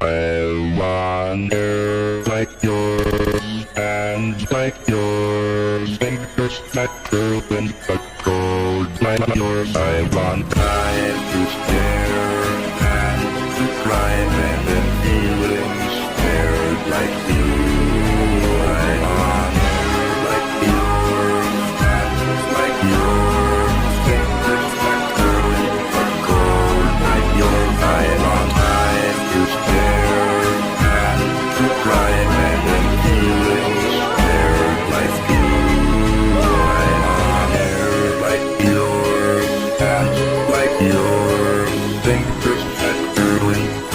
I want hair like yours, hands like yours, fingers that curl and cut gold like yours. I want time to stare and to cry and then feelings scared like you. I want hair like yours, hands like yours, fingers that curl and cut gold like yours. I want time to stare and to cry and then feelings scared like you. I want hair like yours, hands like yours, fingers that curl and